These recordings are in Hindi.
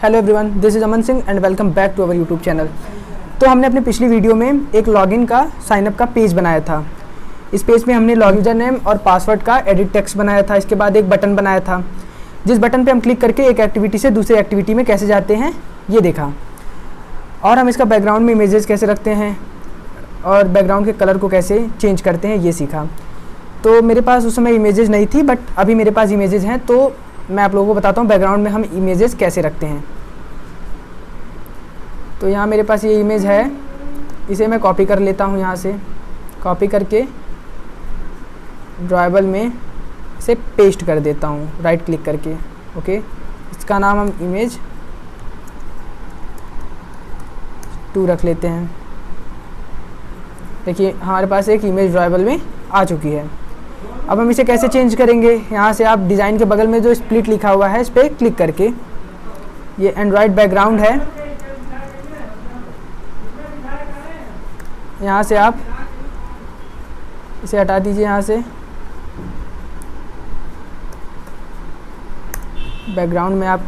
Hello everyone, this is Aman Singh and welcome back to our YouTube channel. तो हमने अपनी पिछली वीडियो में एक लॉगिन का साइनअप का पेज बनाया था। इस पेज में हमने लॉगिन यूजर नेम और पासवर्ड का एडिट टेक्स्ट बनाया था। इसके बाद एक बटन बनाया था, जिस बटन पे हम क्लिक करके एक एक्टिविटी से दूसरी एक्टिविटी में कैसे जाते हैं ये देखा। और हम इसका बैकग्राउंड में इमेजेस कैसे रखते हैं और बैकग्राउंड के कलर को कैसे चेंज करते हैं ये सीखा। तो मेरे पास उस समय इमेजेस नहीं थी, बट अभी मेरे पास इमेजेस हैं, तो मैं आप लोगों को बताता हूँ बैकग्राउंड में हम इमेजेस कैसे रखते हैं। तो यहाँ मेरे पास ये इमेज है, इसे मैं कॉपी कर लेता हूँ। यहाँ से कॉपी करके ड्राइबल में इसे पेस्ट कर देता हूँ राइट क्लिक करके। ओके, इसका नाम हम इमेज 2 रख लेते हैं। देखिए हमारे पास एक इमेज ड्राइबल में आ चुकी है। अब हम इसे कैसे चेंज करेंगे, यहाँ से आप डिज़ाइन के बगल में जो स्प्लिट लिखा हुआ है इस पर क्लिक करके, ये एंड्रॉयड बैकग्राउंड है, यहाँ से आप इसे हटा दीजिए। यहाँ से बैकग्राउंड में आप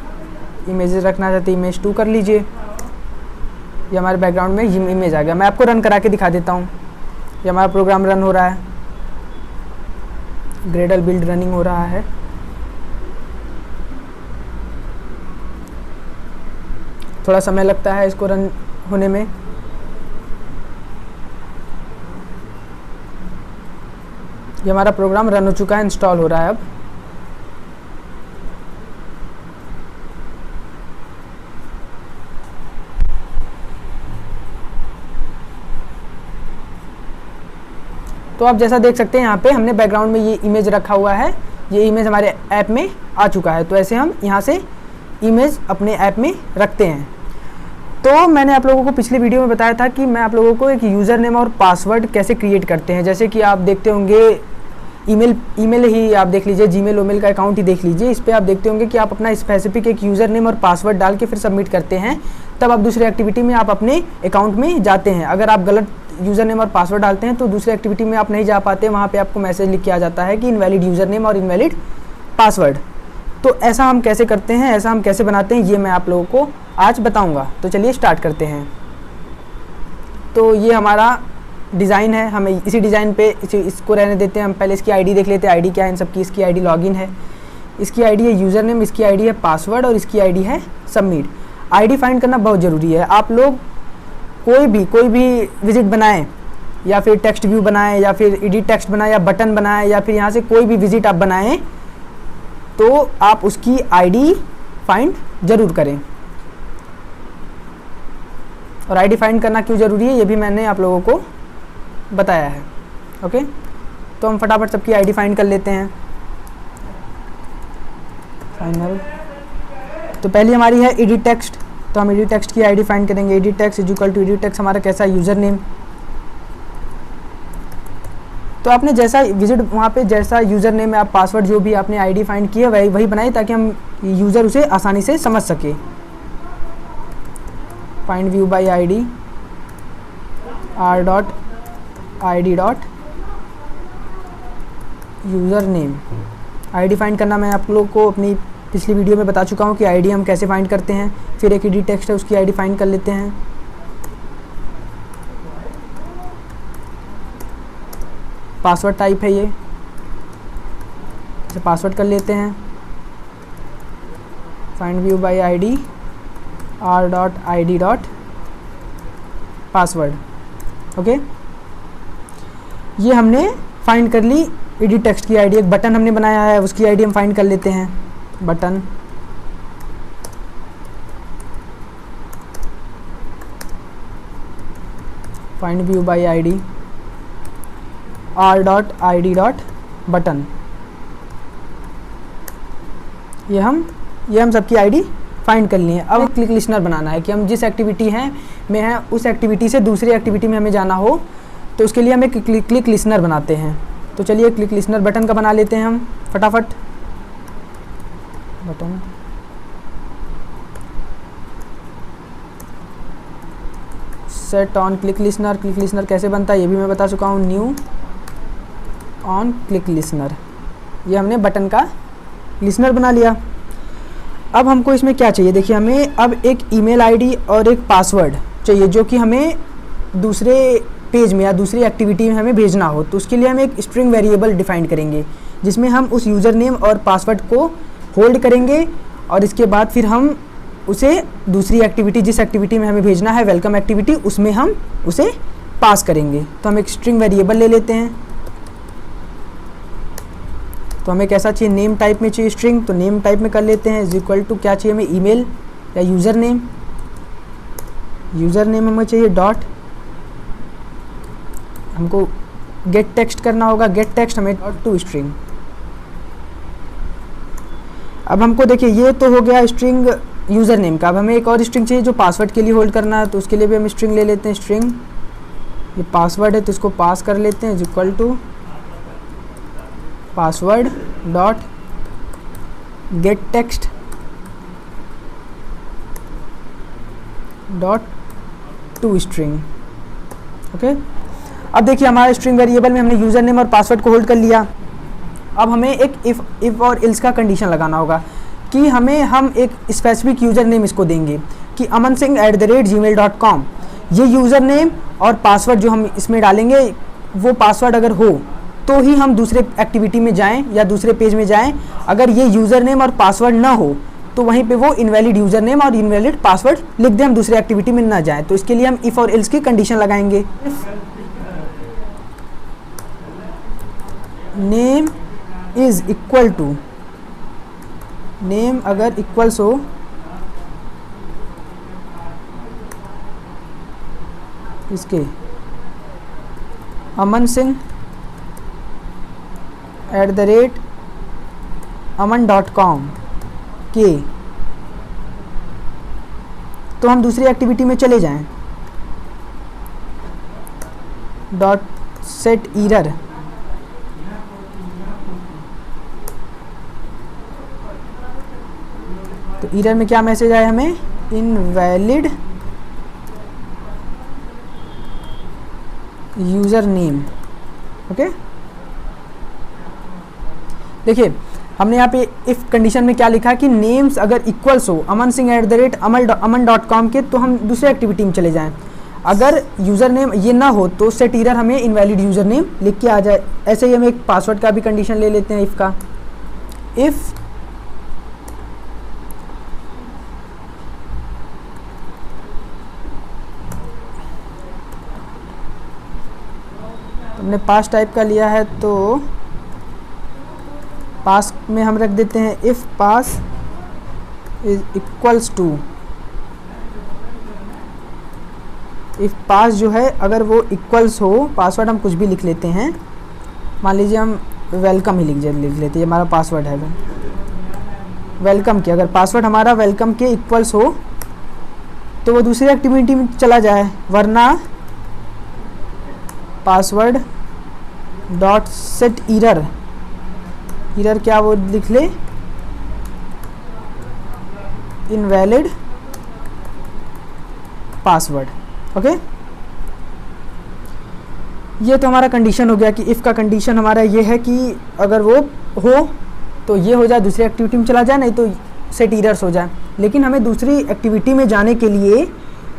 इमेजेस रखना चाहते हैं, इमेज 2 कर लीजिए। ये हमारे बैकग्राउंड में इमेज आ गया। मैं आपको रन करा के दिखा देता हूँ। ये हमारा प्रोग्राम रन हो रहा है, ग्रेडल बिल्ड रनिंग हो रहा है। थोड़ा समय लगता है इसको रन होने में। ये हमारा प्रोग्राम रन हो चुका है, इंस्टॉल हो रहा है अब। तो आप जैसा देख सकते हैं यहाँ पे हमने बैकग्राउंड में ये इमेज रखा हुआ है। ये इमेज हमारे ऐप में आ चुका है। तो ऐसे हम यहाँ से इमेज अपने ऐप में रखते हैं। तो मैंने आप लोगों को पिछली वीडियो में बताया था कि मैं आप लोगों को एक यूज़र नेम और पासवर्ड कैसे क्रिएट करते हैं। जैसे कि आप देखते होंगे ईमेल ही आप देख लीजिए, जीमेल ओमेल का अकाउंट ही देख लीजिए। इस पर आप देखते होंगे कि आप अपना स्पेसिफिक एक यूज़र नेम और पासवर्ड डाल के फिर सबमिट करते हैं, तब आप दूसरी एक्टिविटी में आप अपने अकाउंट में जाते हैं। अगर आप गलत यूज़र नेम और पासवर्ड डालते हैं तो दूसरी एक्टिविटी में आप नहीं जा पाते। वहाँ पे आपको मैसेज लिख के आ जाता है कि इनवैलिड यूज़र नेम और इनवैलिड पासवर्ड। तो ऐसा हम कैसे करते हैं, ऐसा हम कैसे बनाते हैं, ये मैं आप लोगों को आज बताऊँगा। तो चलिए स्टार्ट करते हैं। तो ये हमारा डिज़ाइन है, हमें इसी डिज़ाइन पे इसको रहने देते हैं। हम पहले इसकी आईडी देख लेते हैं। आईडी क्या है इन सबकी? इसकी आईडी लॉगिन है, इसकी आईडी है यूज़र नेम, इसकी आईडी है पासवर्ड और इसकी आईडी है सबमिट। आईडी फाइंड करना बहुत ज़रूरी है। आप लोग कोई भी विजिट बनाएं या फिर टेक्स्ट व्यू बनाएं या फिर एडिट टेक्स्ट बनाएं या बटन बनाएं या फिर यहाँ से कोई भी विजिट आप बनाएं, तो आप उसकी आईडी फाइंड ज़रूर करें। और आईडी फाइंड करना क्यों ज़रूरी है ये भी मैंने आप लोगों को बताया है। ओके, तो हम फटाफट सबकी आईडी फाइंड कर लेते हैं। फाइनल। तो पहली हमारी है एडिट टेक्स्ट, तो हम एडिट टेक्स्ट की आईडी फाइंड करेंगे। Edit text is equal to edit text हमारा कैसा यूज़र नेम। तो आपने जैसा विजिट वहाँ पे जैसा यूज़र नेम आप पासवर्ड जो भी आपने आईडी फाइंड की है वही बनाई, ताकि हम यूज़र उसे आसानी से समझ सके। Find view by ID r.id dot user name. ID find करना मैं आप लोग को अपनी पिछली वीडियो में बता चुका हूँ कि आईडी हम कैसे फाइंड करते हैं। फिर एक एडिट टेक्स्ट है, उसकी आईडी फाइंड कर लेते हैं। पासवर्ड टाइप है ये, इसे पासवर्ड कर लेते हैं। Find view bye ID r.id dot password. Okay, ये हमने फाइंड कर ली एडिट टेक्स्ट की आईडी। एक बटन हमने बनाया है, उसकी आईडी हम फाइंड कर लेते हैं। Button find view bye ID r.id dot button. ये हम सबकी आईडी फाइंड कर ली है। अब क्लिक लिस्नर बनाना है कि हम जिस एक्टिविटी में हैं उस एक्टिविटी से दूसरी एक्टिविटी में हमें जाना हो, तो उसके लिए हम एक क्लिक लिस्नर बनाते हैं। तो चलिए क्लिक लिस्नर बटन का बना लेते हैं हम फटाफट। Button set on click listener. Click listener कैसे बनता है ये भी मैं बता चुका हूँ। न्यू ऑन क्लिक लिस्नर, ये हमने बटन का लिस्नर बना लिया। अब हमको इसमें क्या चाहिए, देखिए हमें अब एक ईमेल आईडी और एक पासवर्ड चाहिए जो कि हमें दूसरे पेज में या दूसरी एक्टिविटी में हमें भेजना हो। तो उसके लिए हम एक स्ट्रिंग वेरिएबल डिफाइन करेंगे जिसमें हम उस यूज़र नेम और पासवर्ड को होल्ड करेंगे और इसके बाद फिर हम उसे दूसरी एक्टिविटी, जिस एक्टिविटी में हमें भेजना है वेलकम एक्टिविटी, उसमें हम उसे पास करेंगे। तो हम एक स्ट्रिंग वेरिएबल ले लेते हैं। तो हमें कैसा चाहिए, नेम टाइप में चाहिए स्ट्रिंग, तो नेम टाइप में कर लेते हैं। इज इक्वल टू क्या चाहिए हमें, ईमेल या यूज़र नेम। यूज़र नेम हमें चाहिए डॉट, हमको गेट टेक्स्ट करना होगा, गेट टेक्स्ट हमें डॉट टू स्ट्रिंग। अब हमको देखिए ये तो हो गया स्ट्रिंग यूज़र नेम का। अब हमें एक और स्ट्रिंग चाहिए जो पासवर्ड के लिए होल्ड करना है, तो उसके लिए भी हम स्ट्रिंग ले लेते हैं। स्ट्रिंग ये पासवर्ड है तो इसको पास कर लेते हैं। Is equal to password dot get text dot to string. Okay, अब देखिए हमारे स्ट्रिंग वेरिएबल में हमने यूज़र नेम और पासवर्ड को होल्ड कर लिया। अब हमें एक इफ़ और इल्स का कंडीशन लगाना होगा कि हम एक स्पेसिफिक यूज़र नेम इसको देंगे कि amansingh@gmail.com। ये यूज़र नेम और पासवर्ड जो हम इसमें डालेंगे, वो पासवर्ड अगर हो तो ही हम दूसरे एक्टिविटी में जाएं या दूसरे पेज में जाएं। अगर ये यूज़र नेम और पासवर्ड ना हो तो वहीं पे वो इनवैलिड यूज़र नेम और इनवैलिड पासवर्ड लिख दें, हम दूसरे एक्टिविटी में ना जाएं। तो इसके लिए हम इफ़ और एल्स की कंडीशन लगाएंगे। Name is equal to, name अगर इक्वल्स हो इसके amansingh@aman.com के, तो हम दूसरी एक्टिविटी में चले जाएं। डॉट सेट एरर, तो एरर में क्या मैसेज आया हमें, इनवैलिड यूज़र नेम। ओके, देखिए हमने यहाँ पे इफ़ कंडीशन में क्या लिखा कि नेम्स अगर इक्वल्स हो amansingh@aman.com के, तो हम दूसरे एक्टिविटी में चले जाएं। अगर यूज़र नेम ये ना हो तो सेट एरर हमें इनवैलिड यूज़र नेम लिख के आ जाए। ऐसे ही हम एक पासवर्ड का भी कंडीशन ले लेते हैं इफ़ का। इफ़ हमने पास टाइप का लिया है तो पास में हम रख देते हैं if pass is equals to, if pass जो है अगर वो इक्वल्स हो, पासवर्ड हम कुछ भी लिख लेते हैं, मान लीजिए हम वेलकम ही लिख लेते हैं, हमारा पासवर्ड है वेलकम के। अगर पासवर्ड हमारा वेलकम के इक्वल्स हो तो वो दूसरी एक्टिविटी में चला जाए, वरना password dot set error, error क्या वो लिख ले, इनवैलिड पासवर्ड। ओके, ये तो हमारा कंडीशन हो गया कि इफ़ का कंडीशन हमारा ये है कि अगर वो हो तो ये हो जाए, दूसरी एक्टिविटी में चला जाए, नहीं तो सेट एरर्स हो जाए। लेकिन हमें दूसरी एक्टिविटी में जाने के लिए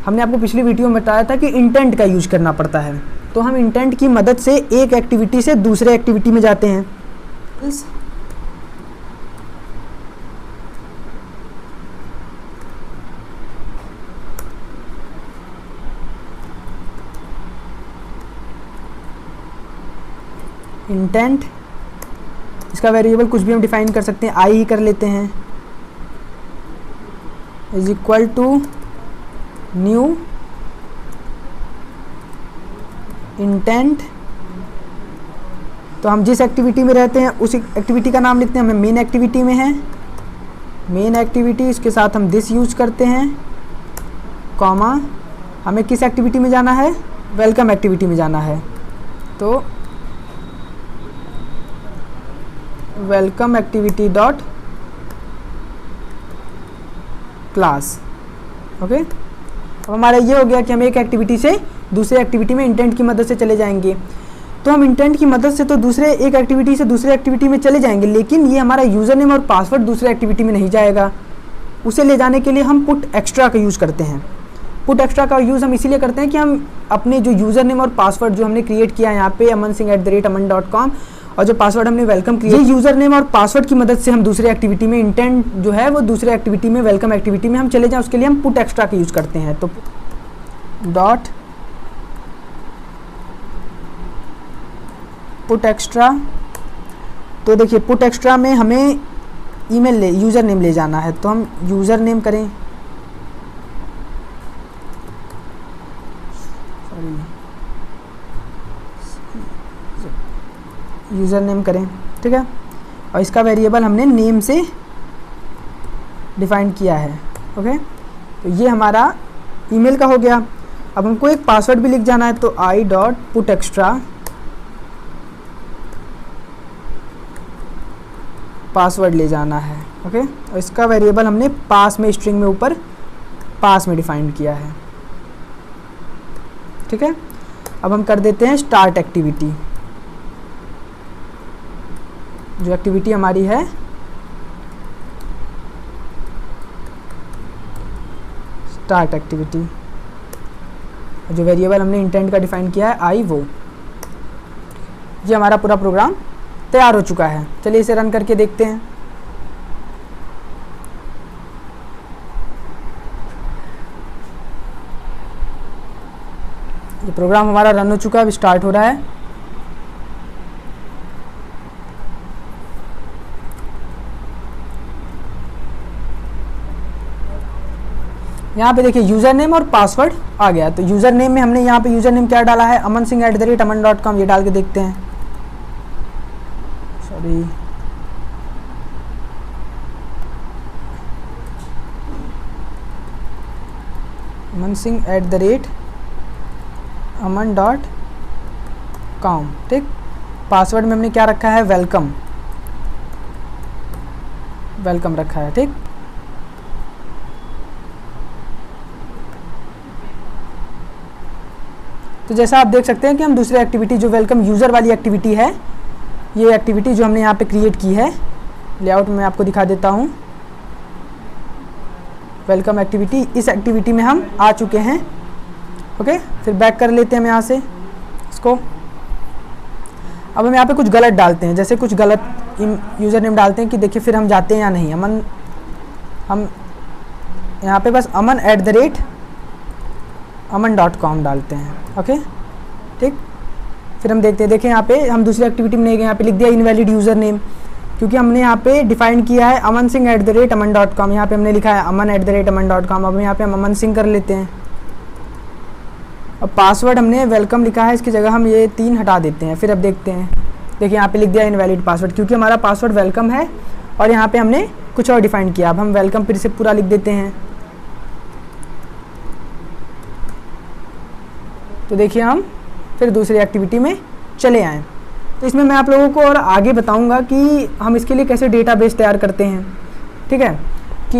हमने आपको पिछली वीडियो में बताया था कि इंटेंट का यूज करना पड़ता है। तो हम इंटेंट की मदद से एक एक्टिविटी से दूसरे एक्टिविटी में जाते हैं। इंटेंट, इसका वेरिएबल कुछ भी हम डिफाइन कर सकते हैं, आई ही कर लेते हैं। Is equal to new intent, तो हम जिस एक्टिविटी में रहते हैं उस एक्टिविटी का नाम लिखते हैं। हमें मेन एक्टिविटी में है, मेन एक्टिविटी, इसके साथ हम दिस यूज करते हैं, कॉमा, हमें किस एक्टिविटी में जाना है, वेलकम एक्टिविटी में जाना है। तो welcome activity dot class. Okay, अब हमारा ये हो गया कि हम एक एक्टिविटी से दूसरे एक्टिविटी में इंटेंट की मदद से चले जाएंगे। तो हम इंटेंट की मदद से तो दूसरे एक एक्टिविटी से दूसरे एक्टिविटी में चले जाएंगे, लेकिन ये हमारा यूज़र नेम और पासवर्ड दूसरे एक्टिविटी में नहीं जाएगा। उसे ले जाने के लिए हम पुट एक्स्ट्रा का यूज़ करते हैं। पुट एक्स्ट्रा का यूज़ हम इसीलिए करते हैं कि हम अपने जो यूज़र नेम और पासवर्ड जो हमने क्रिएट किया है यहाँ पे amanSingh@aman.com और जो पासवर्ड हमने वेलकम क्रिएट, ये यूज़र नेम और पासवर्ड की मदद से हम दूसरे एक्टिविटी में इंटेंट जो है वो दूसरे एक्टिविटी में वेलकम एक्टिविटी में हम चले जाएं, उसके लिए हम पुट एक्स्ट्रा का यूज़ करते हैं। तो डॉट पुट एक्स्ट्रा, तो देखिए पुट एक्स्ट्रा में हमें ईमेल यूज़र नेम ले जाना है, तो हम यूज़र नेम करें, यूज़र नेम करें, ठीक है। और इसका वेरिएबल हमने नेम से डिफाइन किया है, ओके। तो ये हमारा ईमेल का हो गया। अब हमको एक पासवर्ड भी लिख जाना है, तो i.putextra पासवर्ड ले जाना है, ओके। और इसका वेरिएबल हमने पास में स्ट्रिंग में ऊपर पास में डिफाइन किया है, ठीक है। अब हम कर देते हैं स्टार्ट एक्टिविटी। जो एक्टिविटी हमारी है स्टार्ट एक्टिविटी, जो वेरिएबल हमने इंटेंट का डिफाइन किया है आई वो, ये हमारा पूरा प्रोग्राम तैयार हो चुका है। चलिए इसे रन करके देखते हैं। ये प्रोग्राम हमारा रन हो चुका है, अब स्टार्ट हो रहा है। यहाँ पे देखिए यूज़र नेम और पासवर्ड आ गया। तो यूज़र नेम में हमने यहाँ पे यूज़र नेम क्या डाला है, amanSingh@aman.com, ये डाल के देखते हैं। सॉरी, amanSingh@aman.com, ठीक। पासवर्ड में हमने क्या रखा है, वेलकम, वेलकम रखा है, ठीक। तो जैसा आप देख सकते हैं कि हम दूसरी एक्टिविटी जो वेलकम यूज़र वाली एक्टिविटी है, ये एक्टिविटी जो हमने यहाँ पे क्रिएट की है, लेआउट में आपको दिखा देता हूँ। वेलकम एक्टिविटी, इस एक्टिविटी में हम आ चुके हैं, ओके। फिर बैक कर लेते हैं हम यहाँ से इसको। अब हम यहाँ पे कुछ गलत डालते हैं, जैसे कुछ गलत यूज़र नेम डालते हैं कि देखिए फिर हम जाते हैं या नहीं। हम यहाँ पे बस aman@aman.com डालते हैं, ओके, ठीक। फिर हम देखते हैं, देखें यहाँ पे हम दूसरी एक्टिविटी में नहीं गए, यहाँ पे लिख दिया इनवैलिड यूज़र नेम, क्योंकि हमने यहाँ पे डिफाइन किया है amanSingh@aman.com, यहाँ पे हमने लिखा है aman@aman.com। अब यहाँ पे हम अमन सिंह कर लेते हैं। अब पासवर्ड हमने वेलकम लिखा है, इसकी जगह हम ये 3 हटा देते हैं। फिर अब देखते हैं, देखिए यहाँ पे लिख दिया इनवैलिड पासवर्ड, क्योंकि हमारा पासवर्ड वेलकम है और यहाँ पे हमने कुछ और डिफाइन किया। अब हम वेलकम फिर से पूरा लिख देते हैं। तो देखिए हम फिर दूसरी एक्टिविटी में चले आएँ। तो इसमें मैं आप लोगों को और आगे बताऊंगा कि हम इसके लिए कैसे डेटाबेस तैयार करते हैं, ठीक है। कि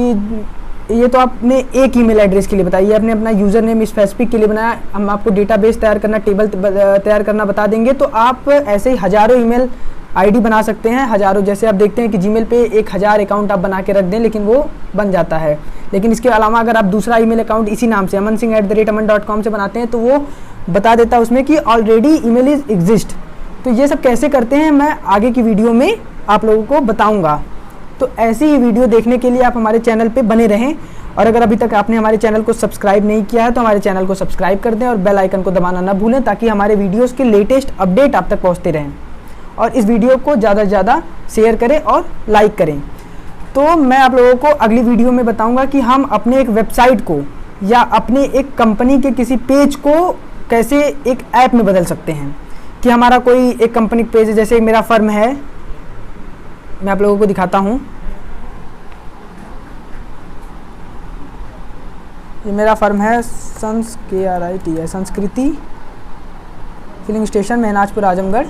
ये तो आपने एक ईमेल एड्रेस के लिए बताया, ये आपने अपना यूज़र नेम स्पेसिफिक के लिए बनाया। हम आपको डेटाबेस तैयार करना, टेबल तैयार करना बता देंगे। तो आप ऐसे ही हज़ारों ईमेल आईडी बना सकते हैं, हज़ारों। जैसे आप देखते हैं कि जीमेल पे 1000 अकाउंट आप बना के रख दें, लेकिन वो बन जाता है। लेकिन इसके अलावा अगर आप दूसरा ईमेल अकाउंट इसी नाम से amanSingh@aman.com से बनाते हैं, तो वो बता देता है उसमें कि ऑलरेडी ईमेल इज़ एग्जिस्ट। तो ये सब कैसे करते हैं मैं आगे की वीडियो में आप लोगों को बताऊंगा। तो ऐसी ही वीडियो देखने के लिए आप हमारे चैनल पे बने रहें। और अगर अभी तक आपने हमारे चैनल को सब्सक्राइब नहीं किया है तो हमारे चैनल को सब्सक्राइब कर दें और बेल आइकन को दबाना ना भूलें, ताकि हमारे वीडियोस के लेटेस्ट अपडेट आप तक पहुंचते रहें। और इस वीडियो को ज़्यादा से ज़्यादा शेयर करें और लाइक करें। तो मैं आप लोगों को अगली वीडियो में बताऊँगा कि हम अपने एक वेबसाइट को या अपने एक कंपनी के किसी पेज को कैसे एक ऐप में बदल सकते हैं। कि हमारा कोई एक कंपनी पेज है, जैसे मेरा फर्म है, मैं आप लोगों को दिखाता हूँ। ये मेरा फर्म है संस्कृति फिलिंग स्टेशन, महनाजपुर, आजमगढ़।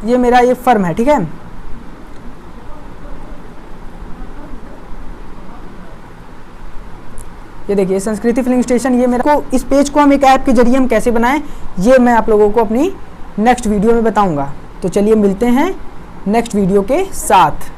ये मेरा ये फर्म है, ठीक है। ये देखिए संस्कृति फिलिंग स्टेशन, ये मेरा को इस पेज को हम एक ऐप के जरिए हम कैसे बनाएं, ये मैं आप लोगों को अपनी नेक्स्ट वीडियो में बताऊंगा। तो चलिए मिलते हैं नेक्स्ट वीडियो के साथ।